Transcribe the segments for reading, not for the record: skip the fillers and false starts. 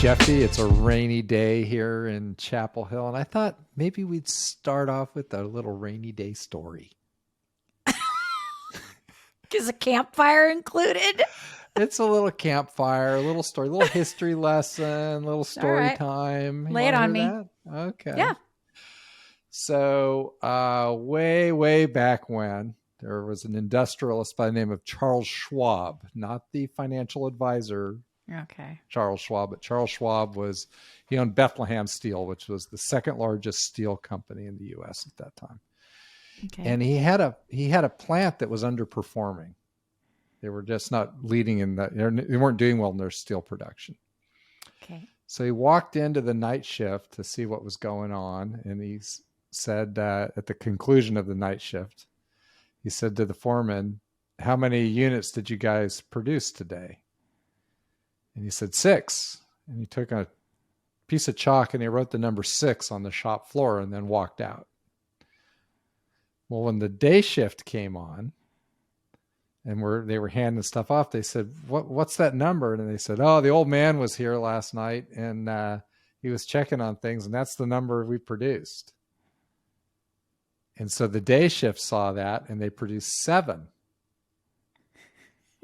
Jefi. It's a rainy day here in Chapel Hill, and I thought maybe we'd start off with a little rainy day story. Is a campfire included? It's a little campfire, a little story, a little history lesson, a little story time. Lay it on me. That? Okay. Yeah. So way back when, there was an industrialist by the name of Charles Schwab, not the financial advisor Okay. Charles Schwab, but Charles Schwab he owned Bethlehem Steel, which was the second largest steel company in the U.S. at that time. Okay. And he had a plant that was underperforming. They were just not leading in that. They weren't doing well in their steel production. Okay. So he walked into the night shift to see what was going on. And he said at the conclusion of the night shift, he said to the foreman, "How many units did you guys produce today?" And he said 6. And he took a piece of chalk and he wrote the number 6 on the shop floor and then walked out. Well, when the day shift came on and they were handing stuff off, they said, what's that number? And they said, "Oh, the old man was here last night and he was checking on things, and that's the number we produced." And so the day shift saw that and they produced 7.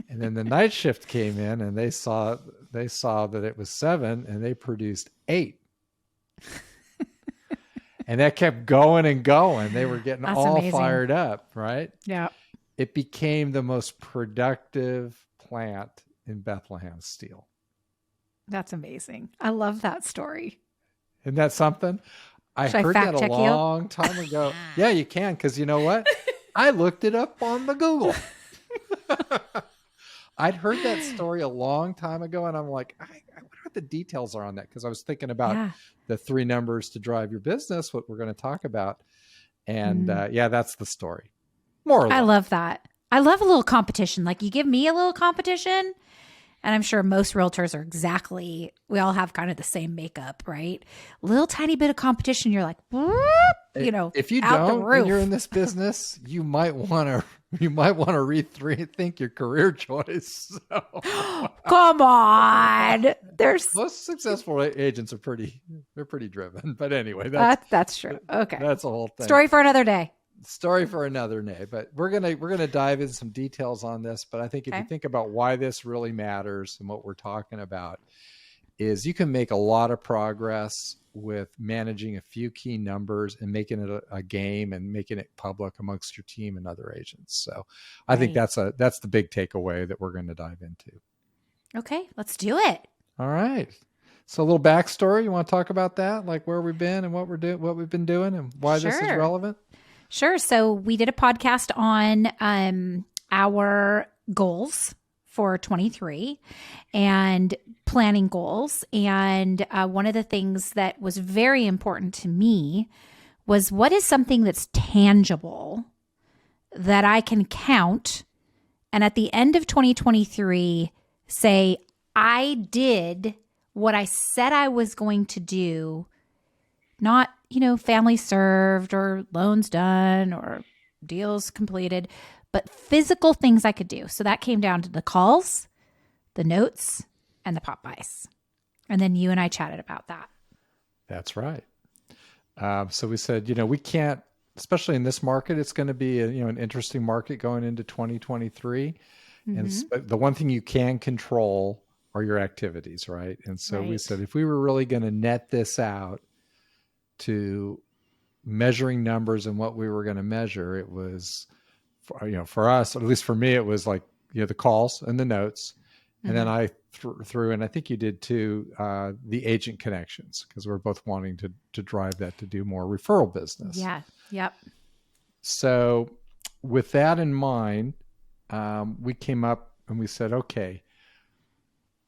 And then the night shift came in and they saw that it was 7 and they produced 8. And that kept going and going. They were getting That's all amazing. Fired up, right? Yeah. It became the most productive plant in Bethlehem Steel. That's amazing. I love that story. Isn't that something? I heard that a long time ago. Yeah, you can, because you know what? I looked it up on the Google. I'd heard that story a long time ago, and I'm like, I wonder what the details are on that, because I was thinking about the 3 numbers to drive your business, what we're going to talk about. And that's the story. More or less. I love that. I love a little competition. Like, you give me a little competition, and I'm sure most realtors are we all have kind of the same makeup, right? A little tiny bit of competition, you're like, whoop, if you out don't, the roof. and you're in this business, you might want to rethink your career choice. So. Come on, most successful agents are pretty driven. But anyway, that's true. Okay, that's a whole thing. Story for another day. But we're gonna dive into some details on this. But I think if you think about why this really matters and what we're talking about, is you can make a lot of progress with managing a few key numbers and making it a game and making it public amongst your team and other agents. So I think that's the big takeaway that we're going to dive into. Okay, let's do it. All right. So a little backstory. You want to talk about that? Like where we've been and what we've been doing and why this is relevant? Sure. So we did a podcast on our goals for 23 and planning goals. And one of the things that was very important to me was, what is something that's tangible that I can count, and at the end of 2023 say, I did what I said I was going to do, not, family served or loans done or deals completed, but physical things I could do. So that came down to the calls, the notes, and the pop buys. And then you and I chatted about that. That's right. So we said, we can't, especially in this market, it's going to be an interesting market going into 2023. Mm-hmm. And the one thing you can control are your activities, right? And so we said, if we were really going to net this out to measuring numbers and what we were going to measure, it was, for us, at least for me, it was like, the calls and the notes. And then I threw, and I think you did too, the agent connections, because we're both wanting to drive that to do more referral business. Yeah. Yep. So with that in mind, we came up and we said, okay,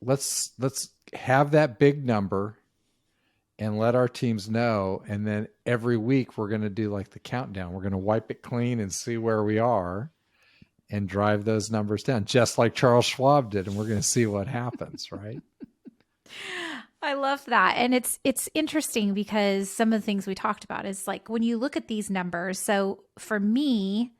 let's have that big number and let our teams know. And then every week we're going to do like the countdown. We're going to wipe it clean and see where we are and drive those numbers down, just like Charles Schwab did. And we're going to see what happens, right? I love that. And it's interesting because some of the things we talked about is like, when you look at these numbers, so for me,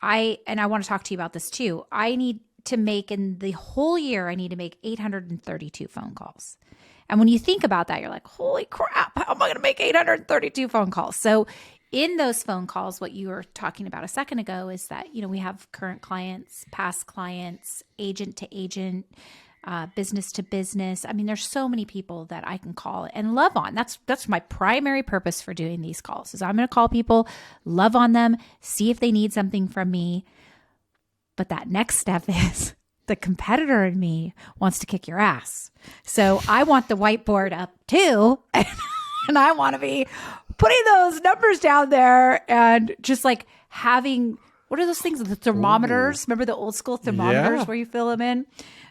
I want to talk to you about this too. I need to make, in the whole year, I need to make 832 phone calls. And when you think about that, you're like, holy crap, how am I going to make 832 phone calls? So in those phone calls, what you were talking about a second ago is that, we have current clients, past clients, agent to agent, business to business. I mean, there's so many people that I can call and love on. That's my primary purpose for doing these calls is I'm going to call people, love on them, see if they need something from me. But that next step is the competitor in me wants to kick your ass. So I want the whiteboard up too. And I want to be putting those numbers down there and just like having, what are those things? The thermometers. Ooh. Remember the old school thermometers where you fill them in?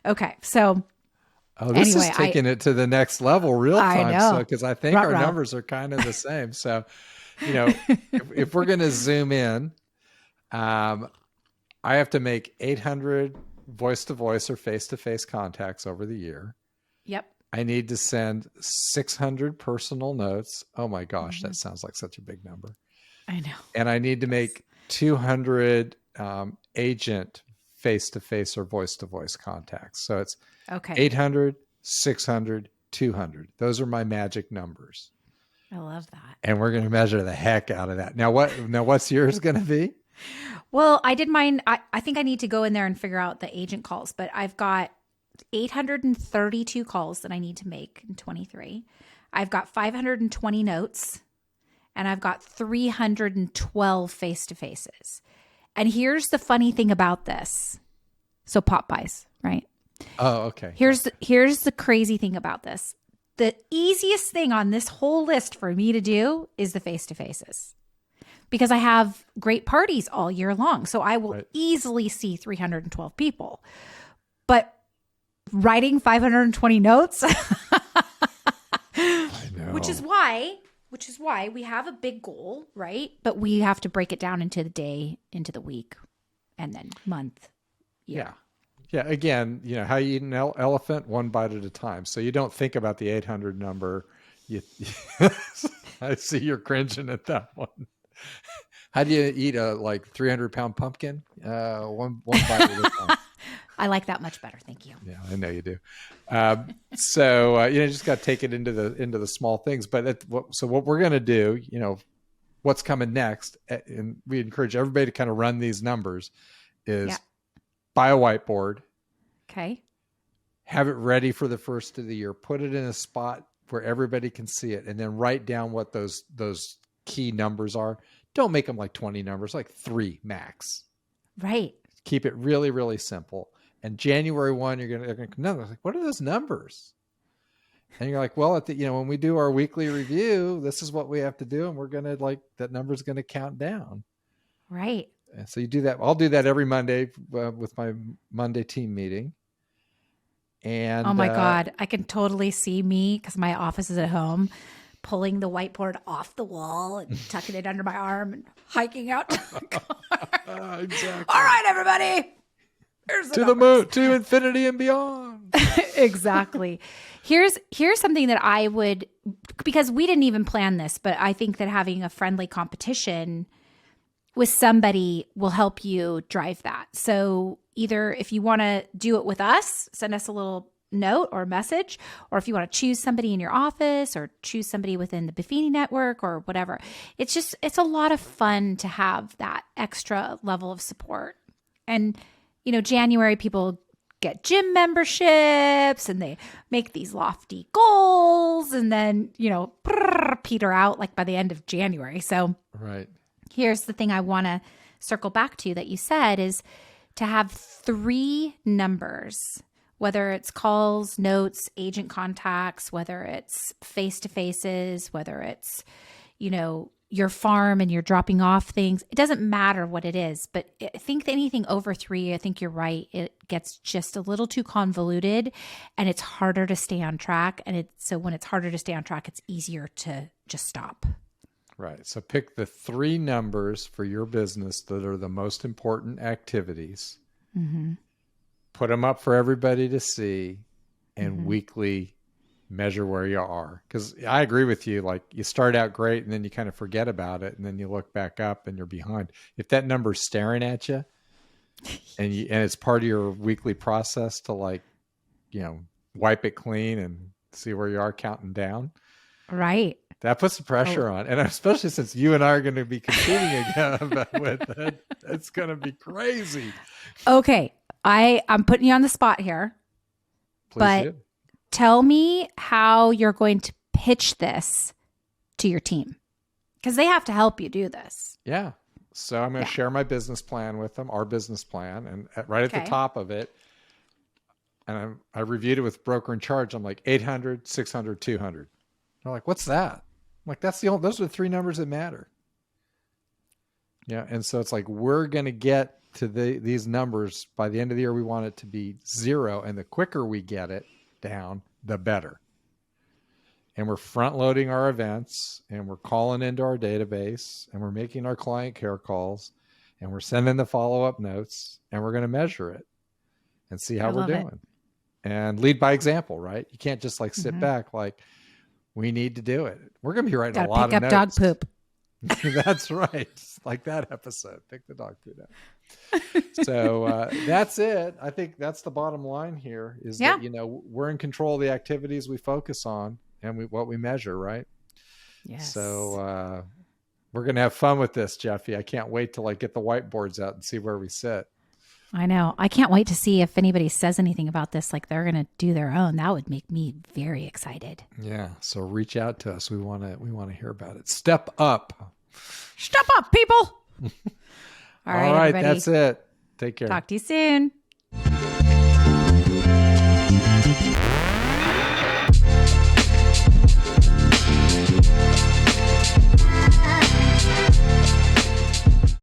Okay. So this is taking it to the next level real time. So, because I think our numbers are kind of the same. So, if we're going to zoom in, I have to make 800 voice-to-voice or face-to-face contacts over the year. Yep. I need to send 600 personal notes. Oh my gosh, that sounds like such a big number. I know. And I need to make 200 agent face-to-face or voice-to-voice contacts. So it's 800, 600, 200. Those are my magic numbers. I love that. And we're going to measure the heck out of that. Now what's yours going to be? Well, I did mine. I think I need to go in there and figure out the agent calls, but I've got 832 calls that I need to make in 23. I've got 520 notes and I've got 312 face-to-faces. And here's the funny thing about this. So pop buys, right? Oh, okay. Here's the crazy thing about this. The easiest thing on this whole list for me to do is the face-to-faces. Because I have great parties all year long. So I will easily see 312 people. But writing 520 notes, I know. which is why we have a big goal, right? But we have to break it down into the day, into the week, and then month. Yeah. Again, how you eat an elephant, one bite at a time. So you don't think about the 800 number. I see you're cringing at that one. How do you eat a 300-pound pumpkin? One bite at a time. I like that much better. Thank you. Yeah, I know you do. So you just got to take it into the small things. But so what we're going to do, what's coming next, and we encourage everybody to kind of run these numbers, is buy a whiteboard. Okay. Have it ready for the first of the year. Put it in a spot where everybody can see it, and then write down what those key numbers are. Don't make them like 20 numbers, like 3 max. Right. Keep it really, really simple. And January 1, you're going to know, like, what are those numbers? And you're like, well, when we do our weekly review, this is what we have to do. And we're going to that number's going to count down. Right. And so you do that. I'll do that every Monday with my Monday team meeting. And oh my God, I can totally see me, because my office is at home, pulling the whiteboard off the wall and tucking it under my arm and hiking out to the car. Exactly. All right, everybody. Here's to the moon, to infinity and beyond. Exactly. Here's something that I would, because we didn't even plan this, but I think that having a friendly competition with somebody will help you drive that. So either if you want to do it with us, send us a little note or message, or if you want to choose somebody in your office or choose somebody within the Buffini network or whatever. It's a lot of fun to have that extra level of support. And, January people get gym memberships and they make these lofty goals and then, peter out by the end of January. So right. Here's the thing I want to circle back to that you said is to have 3 numbers, whether it's calls, notes, agent contacts, whether it's face-to-faces, whether it's, your farm and you're dropping off things. It doesn't matter what it is, but I think that anything over 3, I think you're right. It gets just a little too convoluted and it's harder to stay on track. And so when it's harder to stay on track, it's easier to just stop. Right. So pick the 3 numbers for your business that are the most important activities. Mm-hmm. Put them up for everybody to see, and weekly measure where you are. Because I agree with you. You start out great and then you kind of forget about it. And then you look back up and you're behind. If that number's staring at you and it's part of your weekly process to wipe it clean and See where you are counting down. Right. That puts the pressure on. And especially since you and I are going to be competing again with it, it's going to be crazy. Okay. I'm putting you on the spot here, Please but do. tell me how you're going to pitch this to your team, because they have to help you do this. Yeah. So I'm going to share my business plan with them, our business plan. And right at the top of it, and I reviewed it with broker in charge. I'm like 800, 600, 200. They're like, what's that? I'm like, those are the three numbers that matter. Yeah. And so it's like, we're going to get to these numbers by the end of the year. We want it to be 0. And the quicker we get it down, the better. And we're front loading our events, and we're calling into our database, and we're making our client care calls, and we're sending the follow-up notes, and we're going to measure it and see how we're doing. And lead by example, right? You can't just like sit back. Like, we need to do it. We're going to be writing a lot of notes. Pick up dog poop. That's right. Like that episode, pick the dog food up. So that's it. I think that's the bottom line here is that, we're in control of the activities we focus on and what we measure, right? Yes. So we're going to have fun with this, Jefi. I can't wait to like get the whiteboards out and see where we sit. I know. I can't wait to see if anybody says anything about this, like they're going to do their own. That would make me very excited. Yeah. So reach out to us. We want to hear about it. Step up. Step up, people. All right, everybody. That's it. Take care. Talk to you soon.